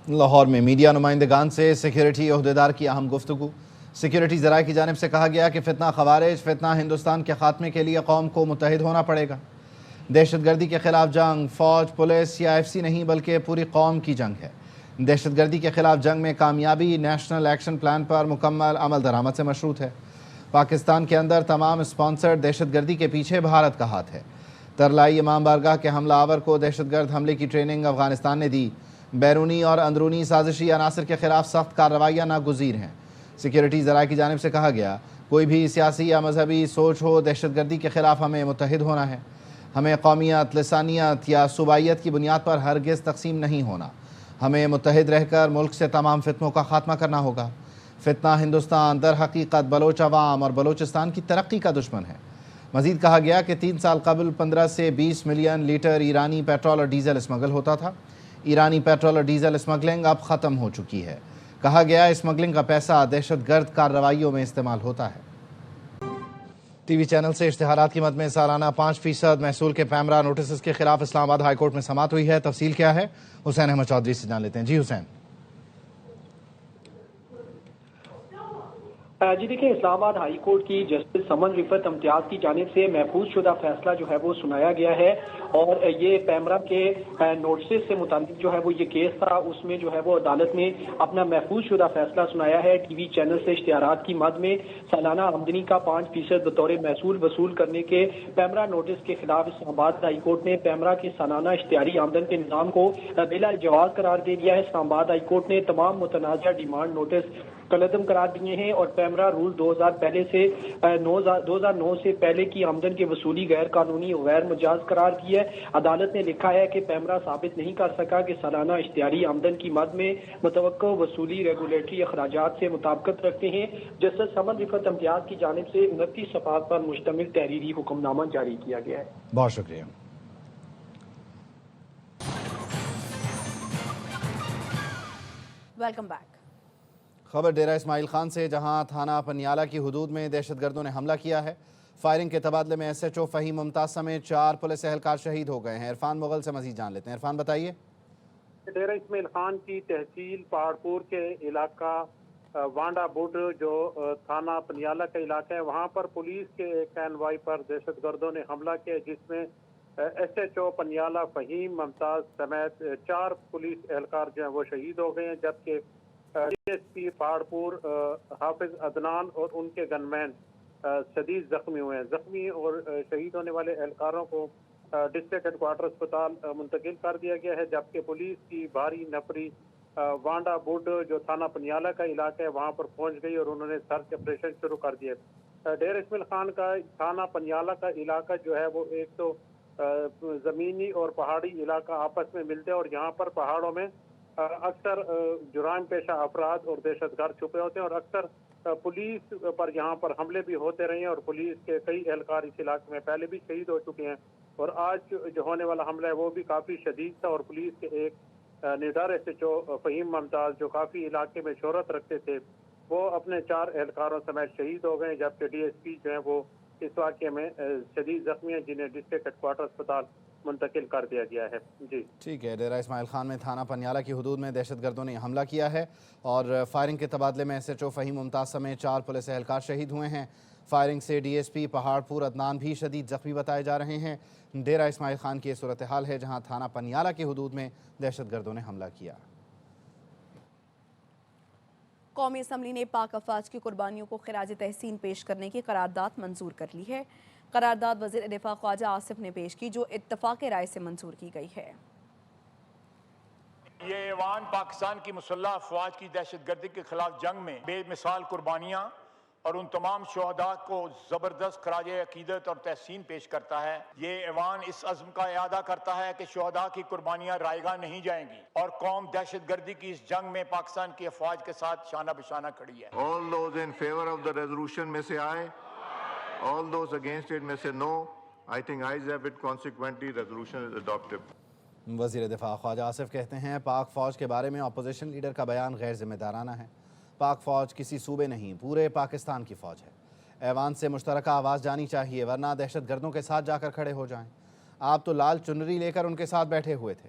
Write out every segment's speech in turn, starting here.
لاہور میں میڈیا نمائندگان سے سیکیورٹی عہدیدار کی اہم گفتگو۔ سیکیورٹی ذرائع کی جانب سے کہا گیا کہ فتنہ خوارج، فتنہ ہندوستان کے خاتمے کے لیے قوم کو متحد ہونا پڑے گا۔ دہشت گردی کے خلاف جنگ فوج، پولیس یا IFC نہیں بلکہ پوری قوم کی جنگ ہے۔ دہشت گردی کے خلاف جنگ میں کامیابی نیشنل ایکشن پلان پر مکمل عمل درآمد سے مشروط ہے۔ پاکستان کے اندر تمام اسپانسرڈ دہشت گردی کے پیچھے بھارت کا ہاتھ ہے۔ ترلائی امام بارگاہ کے حملہ آور کو دہشت گرد حملے کی ٹریننگ افغانستان نے دی۔ بیرونی اور اندرونی سازشی عناصر کے خلاف سخت کارروائیاں ناگزیر ہیں۔ سیکیورٹی ذرائع کی جانب سے کہا گیا کوئی بھی سیاسی یا مذہبی سوچ ہو، دہشت گردی کے خلاف ہمیں متحد ہونا ہے۔ ہمیں قومیت، لسانیت یا صوبائیت کی بنیاد پر ہرگز تقسیم نہیں ہونا۔ ہمیں متحد رہ کر ملک سے تمام فتنوں کا خاتمہ کرنا ہوگا۔ فتنہ ہندوستان در حقیقت بلوچ عوام اور بلوچستان کی ترقی کا دشمن ہے۔ مزید کہا گیا کہ 3 سال قبل 15 سے 20 ملین لیٹر ایرانی پیٹرول اور ڈیزل اسمگل ہوتا تھا۔ ایرانی پیٹرول اور ڈیزل اسمگلنگ اب ختم ہو چکی ہے۔ کہا گیا اسمگلنگ کا پیسہ دہشت گرد کارروائیوں میں استعمال ہوتا ہے۔ ٹی وی چینل سے اشتہارات کی مد میں سالانہ 5% محصول کے پیمرا نوٹسز کے خلاف اسلام آباد ہائی کورٹ میں سماعت ہوئی ہے۔ تفصیل کیا ہے حسین احمد چودھری سے جان لیتے ہیں۔ جی حسین۔ جی دیکھیں، اسلام آباد ہائی کورٹ کی جسٹس سمن رفت امتیاز کی جانب سے محفوظ شدہ فیصلہ جو ہے وہ سنایا گیا ہے، اور یہ پیمرا کے نوٹسز سے متعلق جو ہے وہ یہ کیس تھا، اس میں جو ہے وہ عدالت نے اپنا محفوظ شدہ فیصلہ سنایا ہے۔ ٹی وی چینل سے اشتہارات کی مد میں سالانہ آمدنی کا 5% بطور محصول وصول کرنے کے پیمرا نوٹس کے خلاف اسلام آباد ہائی کورٹ نے پیمرا کی سالانہ اشتہاری آمدن کے نظام کو بلا جواز قرار دے دیا ہے۔ اسلام آباد ہائی کورٹ نے تمام متنازع ڈیمانڈ نوٹس کالعدم قرار دیے ہیں، اور پیمرا رول 2009 سے پہلے کی آمدن کی وصولی غیر قانونی و غیر مجاز قرار دی ہے۔ عدالت نے لکھا ہے کہ پیمرا ثابت نہیں کر سکا کہ سالانہ اشتہاری آمدن کی مد میں متوقع وصولی ریگولیٹری اخراجات سے مطابقت رکھتے ہیں۔ جسٹس سمن رفت امتیاز کی جانب سے 29 صفحات پر مشتمل تحریری حکم نامہ جاری کیا گیا ہے۔ بہت شکریہ۔ Welcome back. خبر ڈیرہ اسماعیل خان سے، جہاں تھانہ پنیالہ کی حدود میں دہشت گردوں نے حملہ کیا ہے۔ فائرنگ کے تبادلے میں SHO فہیم ممتاز سمیت 4 پولیس اہلکار شہید ہو گئے ہیں۔ عرفان مغل سے مزید جان لیتے ہیں۔ عرفان بتائیے۔ ڈیرہ اسماعیل خان کی تحصیل پہاڑ پور کے علاقہ وانڈا بوڈ جو تھانہ پنیالہ کا علاقہ ہے، وہاں پر پولیس کے ایک کانوائے پر دہشت گردوں نے حملہ کیا، جس میں SHO پنیالہ فہیم ممتاز سمیت 4 پولیس اہلکار جو ہیں وہ شہید ہو گئے ہیں، جبکہ DSP پہاڑ پور حافظ عدنان اور ان کے گن مین شدید زخمی ہوئے ہیں۔ زخمی اور شہید ہونے والے اہلکاروں کو ڈسٹرکٹ ہیڈ کوارٹر اسپتال منتقل کر دیا گیا ہے، جبکہ پولیس کی بھاری نفری وانڈا بوڈ جو تھانہ پنیالہ کا علاقہ ہے وہاں پر پہنچ گئی، اور انہوں نے سرچ آپریشن شروع کر دیا۔ ڈیرہ اسماعیل خان کا تھانہ پنیالہ کا علاقہ جو ہے وہ ایک تو زمینی اور پہاڑی علاقہ آپس میں ملتے ہیں، اور یہاں پر پہاڑوں میں اکثر جرائم پیشہ افراد اور دہشت گرد چھپے ہوتے ہیں، اور اکثر پولیس پر یہاں پر حملے بھی ہوتے رہے ہیں، اور پولیس کے کئی اہلکار اس علاقے میں پہلے بھی شہید ہو چکے ہیں، اور آج جو ہونے والا حملہ ہے وہ بھی کافی شدید تھا، اور پولیس کے ایک نڈر SHO فہیم ممتاز جو کافی علاقے میں شہرت رکھتے تھے، وہ اپنے 4 اہلکاروں سمیت شہید ہو گئے، جبکہ DSP جو ہیں وہ اس واقعے میں شدید زخمی ہیں، جنہیں ڈسٹرکٹ ہیڈ کوارٹر اسپتال منتقل کر دیا گیا ہے۔ جی ٹھیک ہے۔ ڈیرہ اسماعیل خان میں تھانہ پنیالہ کی حدود میں دہشت گردوں نے حملہ کیا ہے، اور فائرنگ کے تبادلے میں SHO فہیم ممتاز سمیت 4 پولیس اہلکار شہید ہوئے ہیں۔ فائرنگ سے DSP پہاڑ پور عدنان بھی شدید زخمی بتائے جا رہے ہیں۔ ڈیرہ اسماعیل خان کی یہ صورتحال ہے جہاں تھانہ پنیالہ کی حدود میں دہشت گردوں نے حملہ کیا۔ قومی اسمبلی نے پاک افواج کی قربانیوں کو خراج تحسین پیش کرنے کی قرارداد منظور کر لی ہے۔ قرارداد وزیر دفاع خواجہ آصف نے پیش کی، جو اتفاق رائے سے منظور کی گئی ہے۔ یہ ایوان پاکستان کی مسلح افواج کی دہشت گردی کے خلاف جنگ میں بے مثال قربانیاں اور ان تمام شہداء کو زبردست خراج عقیدت اور تحسین پیش کرتا ہے۔ یہ ایوان اس عزم کا اعادہ کرتا ہے کہ شہداء کی قربانیاں رائیگاں نہیں جائیں گی، اور قوم دہشت گردی کی اس جنگ میں پاکستان کی افواج کے ساتھ شانہ بشانہ کھڑی ہے۔ All those in favor of the resolution may say aye. All those against it may say no. I think ayes have it. Consequently, resolution is adopted. وزیر دفاع خواجہ آصف کہتے ہیں پاک فوج کے بارے میں اپوزیشن لیڈر کا بیان غیر ذمہ دارانہ ہے۔ پاک فوج کسی صوبے نہیں، پورے پاکستان کی فوج ہے۔ ایوان سے مشترکہ آواز جانی چاہیے، ورنہ دہشت گردوں کے ساتھ جا کر کھڑے ہو جائیں۔ آپ تو لال چنری لے کر ان کے ساتھ بیٹھے ہوئے تھے۔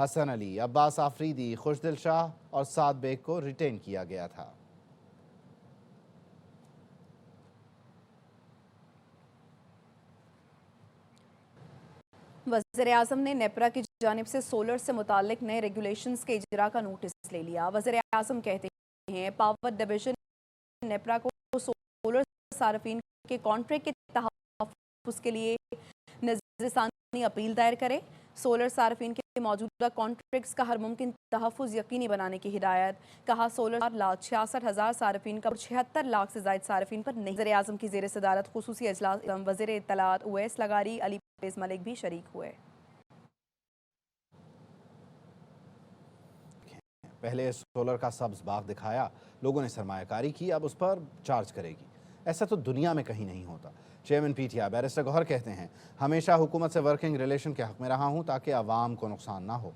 حسن علی، عباس آفریدی، خوشدل شاہ اور سعد بیگ کو ریٹین کیا گیا تھا۔ وزیراعظم نے نیپرا کی جانب سے سولر سے متعلق نئے ریگولیشنز کے اجرا کا نوٹس لے لیا۔ وزیراعظم کہتے ہیں پاور ڈویژن نیپرا کو سولر صارفین کے کانٹریکٹ کے تحفظ کے لیے نظر ثانی اپیل دائر کرے۔ سولر صارفین کے موجودہ کانٹریکٹس کا ہر ممکن تحفظ یقینی بنانے کی ہدایت۔ کہا سولر 4,66,000 صارفین کا 76 لاکھ سے زائد صارفین پر نہیں۔ وزیراعظم کی زیر صدارت خصوصی اجلاس وزیر اطلاعات اویس لغاری، علی پرویز ملک بھی شریک ہوئے۔ پہلے سولر کا سبز باغ دکھایا، لوگوں نے سرمایہ کاری کی، اب اس پر چارج کرے گی۔ ایسا تو دنیا میں کہیں نہیں ہوتا۔ Chairman P T I barrister Gohar کہتے ہیں ہمیشہ حکومت سے ورکنگ ریلیشن کے حق میں رہا ہوں تاکہ عوام کو نقصان نہ ہو۔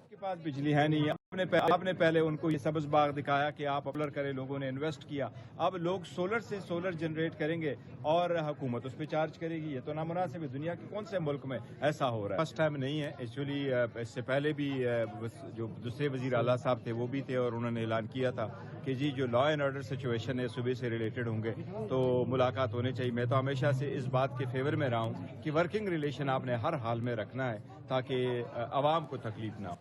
کے پاس بجلی ہے نہیں، آپ نے پہلے ان کو یہ سبز باغ دکھایا کہ آپ اپلر کریں، لوگوں نے انویسٹ کیا، اب لوگ سولر سے سولر جنریٹ کریں گے اور حکومت اس پہ چارج کرے گی۔ یہ تو نامناسب ہے، دنیا کے کون سے ملک میں ایسا ہو رہا ہے؟ فرسٹ ٹائم نہیں ہے، ایکچولی اس سے پہلے بھی جو دوسرے وزیر اعلیٰ صاحب تھے وہ بھی تھے اور انہوں نے اعلان کیا تھا کہ جی جو لا اینڈ آرڈر سچویشن ہے صوبے سے ریلیٹڈ ہوں گے تو ملاقات ہونے چاہیے۔ میں تو ہمیشہ سے اس بات کے فیور میں رہا ہوں کہ ورکنگ ریلیشن آپ نے ہر حال میں رکھنا ہے تاکہ عوام کو تکلیف نہ ہو۔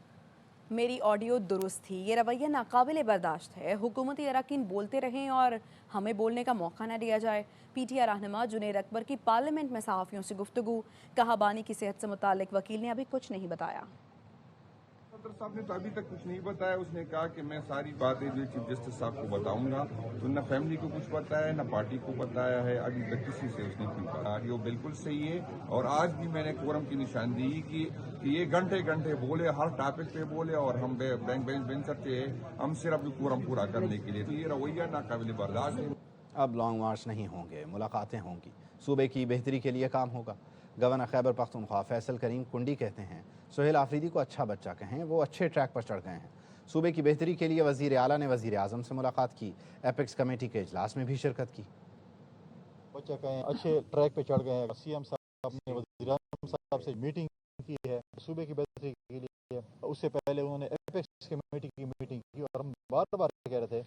میری آڈیو درست تھی، یہ رویہ ناقابل برداشت ہے۔ حکومتی اراکین بولتے رہیں اور ہمیں بولنے کا موقع نہ دیا جائے۔ پی ٹی آئی رہنما جنید اکبر کی پارلیمنٹ میں صحافیوں سے گفتگو، کہا بانی کی صحت سے متعلق وکیل نے ابھی کچھ نہیں بتایا۔ صدر صاحب نے تو ابھی تک کچھ نہیں بتایا، اس نے کہا کہ میں ساری باتیں جو چیف جسٹس صاحب کو بتاؤں گا، تو نہ فیملی کو کچھ بتایا ہے نہ پارٹی کو بتایا ہے، ابھی تک کسی سے اس نے کوئی بتایا۔ یہ بالکل صحیح ہے اور آج بھی میں نے کورم کی نشاندہی کی کہ یہ گھنٹے بولے، ہر ٹاپک پہ بولے اور ہم بینک بینچر کے ہم صرف کورم پورا کرنے کے لیے، تو یہ رویہ ناقابل برداشت ہے۔ اب لانگ مارچ نہیں ہوں گے، ملاقاتیں ہوں گی، صوبے کی بہتری کے لیے کام ہوگا۔ گورنر خیبر پختونخوا فیصل کریم کنڈی کہتے ہیں سہیل آفریدی کو اچھا بچہ کہیں، وہ اچھے ٹریک پر چڑھ گئے ہیں۔ صوبے کی بہتری کے لیے وزیر اعلیٰ نے وزیر اعظم سے ملاقات کی، ایپیکس کمیٹی کے اجلاس میں بھی شرکت کی۔ بچہ کہیں اچھے ٹریک پہ چڑھ گئے ہیں۔ سی ایم صاحب نے وزیر اعظم صاحب سے میٹنگ کی ہے صوبے کی بہتری کے لیے، اس سے پہلے انہوں نے ایپیکس کمیٹی کی میٹنگ کی اور ہم بار بار کہہ رہے تھے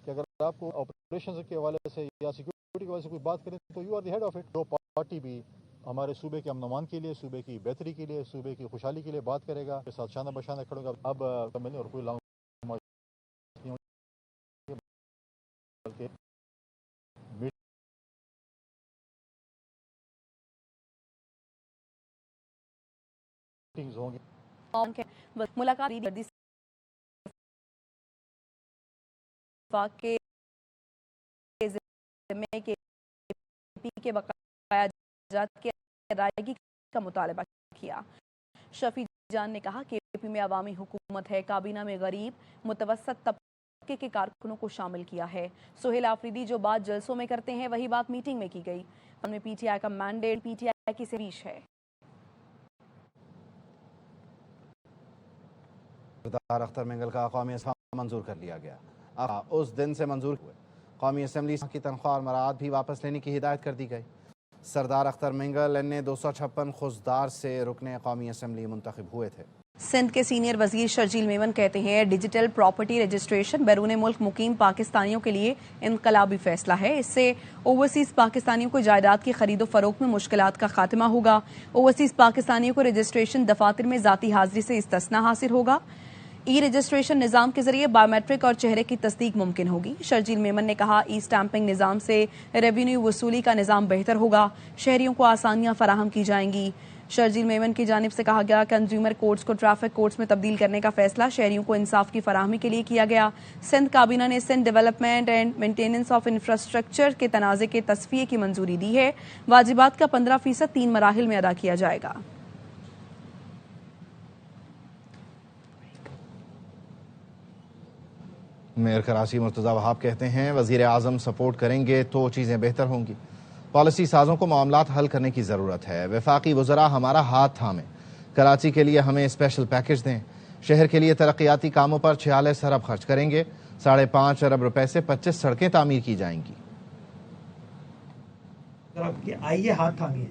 کہ اگر آپ کو آپریشن کے حوالے سے یا سیکورٹی کے حوالے سے کوئی بات کریں تو you are the head of it. جو پارٹی بھی ہمارے صوبے کے امن و امان کے لیے، صوبے کی بہتری کے لیے، صوبے کی خوشحالی کے لیے بات کرے گا، کے ساتھ شانہ بشانہ کھڑوں گا۔ اب اور کوئی لانگ مارچ نہیں ہوگی بلکہ میٹنگز ہوں گی۔ ملاقات کے ذمے کے بقایا جات کی ادائیگی کا مطالبہ کیا۔ شفیع جان نے کہا کہ اے پی میں عوامی حکومت ہے، کابینہ میں غریب متوسط طبقے کے کارکنوں کو شامل کیا ہے۔ سہیل آفریدی جو بات جلسوں میں کرتے ہیں وہی بات میٹنگ میں کی گئی۔ ان میں پی ٹی آئی کا مینڈیٹ پی ٹی آئی کی سروش ہے۔ سردار اختر مینگل کا قومی اسمبلی منظور کر لیا گیا۔ اس دن سے منظور ہوئے قومی اسمبلی کی تنخواہ اور مراعات بھی واپس لینے کی ہدایت کر دی گئی۔ سردار اختر مینگل نے 256 خزدار سے رکن قومی اسمبلی منتخب ہوئے تھے۔ سندھ کے سینئر وزیر شرجیل میمن کہتے ہیں ڈیجیٹل پراپرٹی رجسٹریشن بیرون ملک مقیم پاکستانیوں کے لیے انقلابی فیصلہ ہے۔ اس سے اوورسیز پاکستانیوں کو جائیداد کی خرید و فروخت میں مشکلات کا خاتمہ ہوگا۔ اوورسیز پاکستانیوں کو رجسٹریشن دفاتر میں ذاتی حاضری سے استثناء حاصل ہوگا۔ ای رجسٹریشن نظام کے ذریعے بایومیٹرک اور چہرے کی تصدیق ممکن ہوگی۔ شرجیل میمن نے کہا ای اسٹیمپنگ نظام سے ریونیو وصولی کا نظام بہتر ہوگا، شہریوں کو آسانیاں فراہم کی جائیں گی۔ شرجیل میمن کی جانب سے کہا گیا کنزیومر کورٹس کو ٹریفک کورٹس میں تبدیل کرنے کا فیصلہ شہریوں کو انصاف کی فراہمی کے لیے کیا گیا۔ سندھ کابینہ نے Sindh development and maintenance of infrastructure کے تنازع کے تصفیے کی منظوری دی ہے۔ واجبات کا 15% 3 مراحل میں ادا کیا جائے گا۔ میئر کراچی مرتضی وہاب کہتے ہیں وزیر اعظم سپورٹ کریں گے تو چیزیں بہتر ہوں گی۔ پالیسی سازوں کو معاملات حل کرنے کی ضرورت ہے۔ وفاقی وزراء ہمارا ہاتھ تھامیں، کراچی کے لیے ہمیں اسپیشل پیکج دیں۔ شہر کے لیے ترقیاتی کاموں پر 46 ارب خرچ کریں گے۔ 5.5 ارب روپے سے 25 سڑکیں تعمیر کی جائیں گی۔ آئیے ہاتھ تھامیے،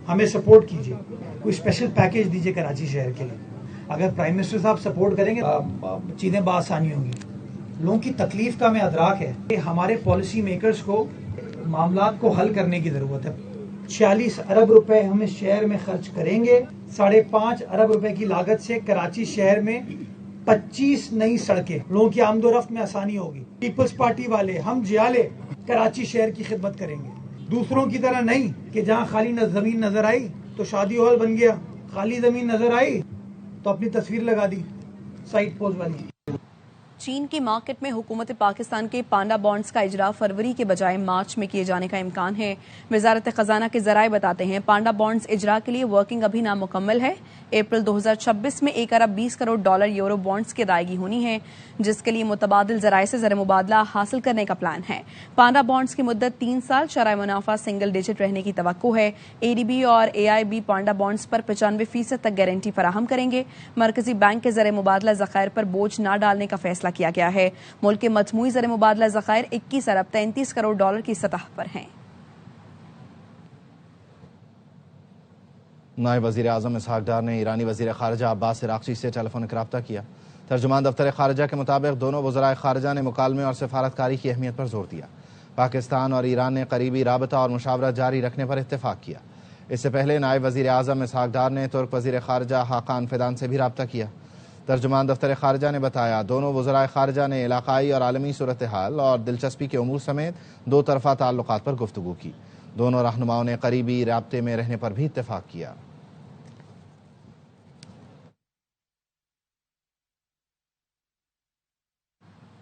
ہمیں سپورٹ کیجیے، کوئی اسپیشل پیکج دیجیے کراچی شہر کے لیے۔ اگر پرائم منسٹر صاحب سپورٹ کریں گے چیزیں بآسانی ہوں گی. لوگوں کی تکلیف کا ہمیں ادراک ہے کہ ہمارے پالیسی میکرز کو معاملات کو حل کرنے کی ضرورت ہے. 46 ارب روپے ہم اس شہر میں خرچ کریں گے. 5.5 ارب روپے کی لاگت سے کراچی شہر میں 25 نئی سڑکیں, لوگوں کی آمد و رفت میں آسانی ہوگی. پیپلز پارٹی والے ہم جیالے کراچی شہر کی خدمت کریں گے, دوسروں کی طرح نہیں کہ جہاں خالی زمین نظر آئی تو شادی ہال بن گیا, خالی زمین نظر آئی تو اپنی تصویر لگا دی سائٹ پوز والی. چین کی مارکیٹ میں حکومت پاکستان کے پانڈا بانڈز کا اجرا فروری کے بجائے مارچ میں کیے جانے کا امکان ہے. وزارت خزانہ کے ذرائع بتاتے ہیں پانڈا بانڈز اجرا کے لیے ورکنگ ابھی نامکمل ہے. اپریل 2026 میں 1 ارب 20 کروڑ ڈالر یورو بانڈز کی ادائیگی ہونی ہے, جس کے لیے متبادل ذرائع سے زر مبادلہ حاصل کرنے کا پلان ہے. پانڈا بانڈز کی مدت 3 سال, شرح منافع سنگل ڈیجٹ رہنے کی توقع ہے. اے ڈی بی اور اے آئی بی پانڈا بانڈز پر 95% تک گارنٹی فراہم کریں گے. مرکزی بینک کے زر مبادلہ ذخائر پر بوجھ نہ ڈالنے کا فیصلہ کیا گیا ہے. ملک کے مجموعی زر مبادلہ ذخائر 21 ارب 33 کروڑ ڈالر کی سطح پر ہیں. نائب وزیر اعظم اسحاق ڈار نے ایرانی وزیر خارجہ عباس عراقچی سے ٹیلی فونک رابطہ کیا. ترجمان دفتر خارجہ کے مطابق دونوں وزرائے خارجہ نے مکالمے اور سفارتکاری کی اہمیت پر زور دیا. پاکستان اور ایران نے قریبی رابطہ اور مشاورت جاری رکھنے پر اتفاق کیا. اس سے پہلے نائب وزیر اعظم اسحاق ڈار نے ترک وزیر خارجہ حاقان فیدان سے بھی رابطہ کیا. ترجمان دفتر خارجہ نے بتایا دونوں وزرائے خارجہ نے علاقائی اور عالمی صورتحال اور دلچسپی کے امور سمیت 2 طرفہ تعلقات پر گفتگو کی. دونوں رہنماؤں نے قریبی رابطے میں رہنے پر بھی اتفاق کیا.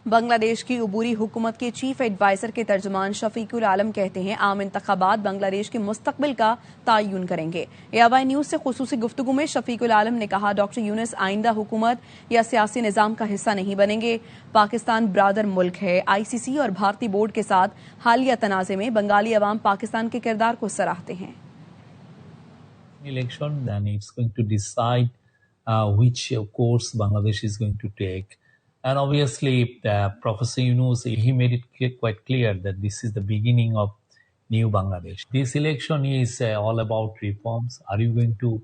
بنگلہ دیش کی عبوری حکومت کے چیف ایڈوائزر کے ترجمان شفیق العالم کہتے ہیں عام انتخابات بنگلہ دیش کے مستقبل کا تعین کریں گے. ARY نیوز سے خصوصی گفتگو میں شفیق العالم نے کہا ڈاکٹر یونس آئندہ حکومت یا سیاسی نظام کا حصہ نہیں بنیں گے. پاکستان برادر ملک ہے. ICC اور بھارتی بورڈ کے ساتھ حالیہ تنازع میں بنگالی عوام پاکستان کے کردار کو سراہتے ہیں. Election, then it's going to decide which course Bangladesh is going to take. And obviously, Professor Yunus, he made it quite clear that this is the beginning of new Bangladesh. This election is all about reforms. Are you going to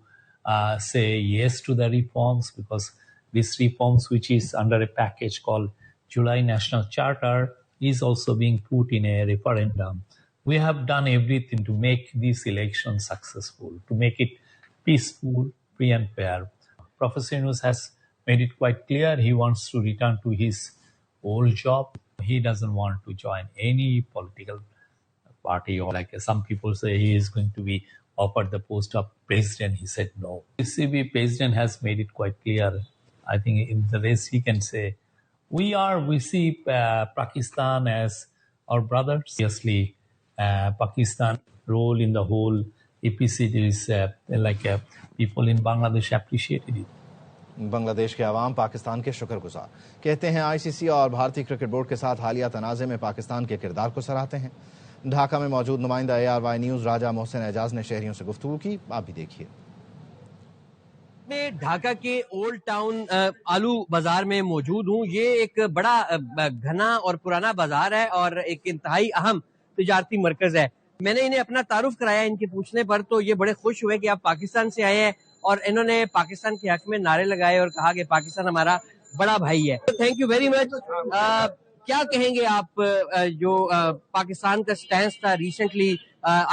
say yes to the reforms? Because these reforms, which is under a package called July National Charter, is also being put in a referendum. We have done everything to make this election successful, to make it peaceful, free and fair. Professor Yunus has made it quite clear he wants to return to his old job. He doesn't want to join any political party, or like some people say he is going to be offered the post of president. He said no. ECB president has made it quite clear. I think in the race he can say we see Pakistan as our brothers. Obviously, Pakistan role in the whole EPC is people in Bangladesh appreciated it. بنگلہ دیش کے عوام پاکستان کے شکر گزار. کہتے ہیں ICC اور بھارتی کرکٹ بورڈ کے ساتھ حالیہ تنازع میں پاکستان کے کردار کو سراہتے ہیں. ڈھاکہ میں موجود نمائندہ ARY نیوز راجہ محسن اعجاز نے شہریوں سے گفتگو کی. آپ بھی دیکھیے. میں ڈھاکہ کے اولڈ ٹاؤن آلو بازار میں موجود ہوں. یہ ایک بڑا گھنا اور پرانا بازار ہے اور ایک انتہائی اہم تجارتی مرکز ہے. میں نے انہیں اپنا تعارف کرایا ان کے پوچھنے پر, تو یہ بڑے خوش ہوئے کہ آپ پاکستان سے آئے ہیں, اور انہوں نے پاکستان کے حق میں نعرے لگائے اور کہا کہ پاکستان ہمارا بڑا بھائی ہے. Thank you very much. کیا کہیں گے آپ جو پاکستان کا سٹینس تھا ریسنٹلی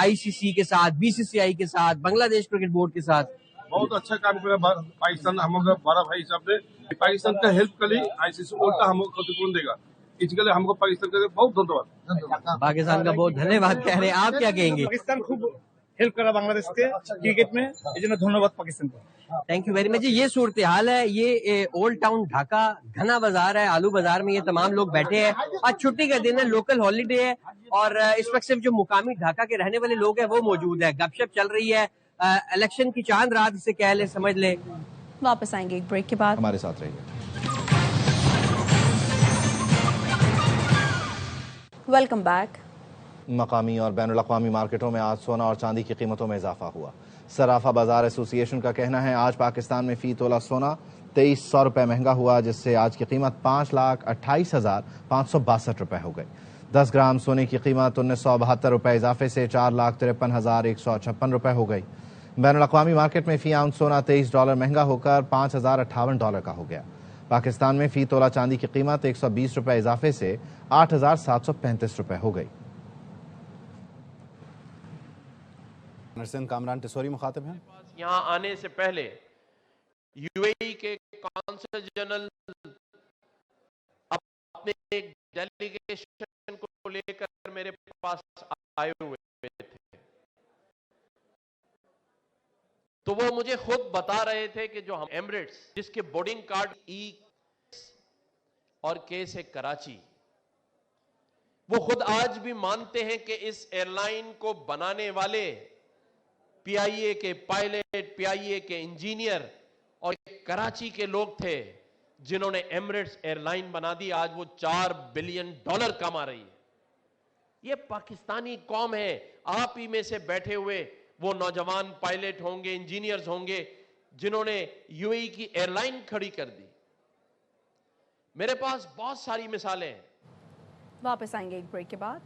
ICC کے ساتھ, BCCI کے ساتھ, بنگلہ دیش کرکٹ بورڈ کے ساتھ؟ بہت اچھا کام کیا پاکستان, ہم بڑا بھائی حساب سے پاکستان کا ہیلپ کر لی. ICC کا ہم کو خطیبون دے گا, اس کے لیے ہم کو پاکستان کا بہت دھنیواد. پاکستان کا بہت دھنیواد کہہ رہے ہیں, آپ کیا کہیں گے؟ پاکستان خوب ہیلپ کرا بنگلہ دیش کے کرکٹ میں, اس لیے دھنیواد پاکستان کو. Thank you very much. یہ صورتحال ہے, یہ اولڈ ٹاؤن ڈھاکہ گھنا بازار ہے, آلو بازار میں یہ تمام لوگ بیٹھے ہیں. آج چھٹی کا دن ہے, لوکل ہالیڈے ہے, اور اس وقت صرف جو مقامی ڈھاکہ کے رہنے والے لوگ ہیں وہ موجود ہے. گپ شپ چل رہی ہے, الیکشن کی چاند رات اسے کہہ لیں, سمجھ لیں. واپس آئیں گے ایک بریک کے بعد. ہمارے ساتھ رہیے. Welcome back. مقامی اور بین الاقوامی مارکیٹوں میں آج سونا اور چاندی کی قیمتوں میں اضافہ ہوا. صرافہ بازار ایسوسی ایشن کا کہنا ہے آج پاکستان میں فی تولہ سونا 2300 روپے مہنگا ہوا, جس سے آج کی قیمت 5,28,562 روپے ہو گئی. 10 گرام سونے کی قیمت 1972 روپے اضافے سے 4,53,156 روپے ہو گئی. بین الاقوامی مارکیٹ میں فی آؤنس سونا $23 مہنگا ہو کر $5058 کا ہو گیا۔ پاکستان میں فی تولہ چاندی کی قیمت $120 اضافے سے $8735 ہو گئی۔ نرسن کامران ٹسوری مخاطب ہیں۔ یہاں آنے سے پہلے یو اے ای کے کونسل جنرل اپنے ایک ڈیلیگیشن کو لے کر میرے پاس آئے ہوئے تھے، تو وہ مجھے خود بتا رہے تھے کہ جو ہم ایمریٹس جس کے بورڈنگ کارڈ ای اور کے سے کراچی، وہ خود آج بھی مانتے ہیں کہ اس ایئر لائن کو بنانے والے پی آئی اے کے پائلٹ، پی آئی اے کے انجینئر اور کراچی کے لوگ تھے جنہوں نے ایمریٹس ایئر لائن بنا دی۔ آج وہ $4 بلین کما رہی ہے۔ یہ پاکستانی قوم ہے، آپ ہی میں سے بیٹھے ہوئے وہ نوجوان پائلٹ ہوں گے، انجینئرز ہوں گے جنہوں نے یو اے ای کی ایئر لائن کھڑی کر دی۔ میرے پاس بہت ساری مثالیں ہیں۔ واپس آئیں گے ایک بریک کے بعد۔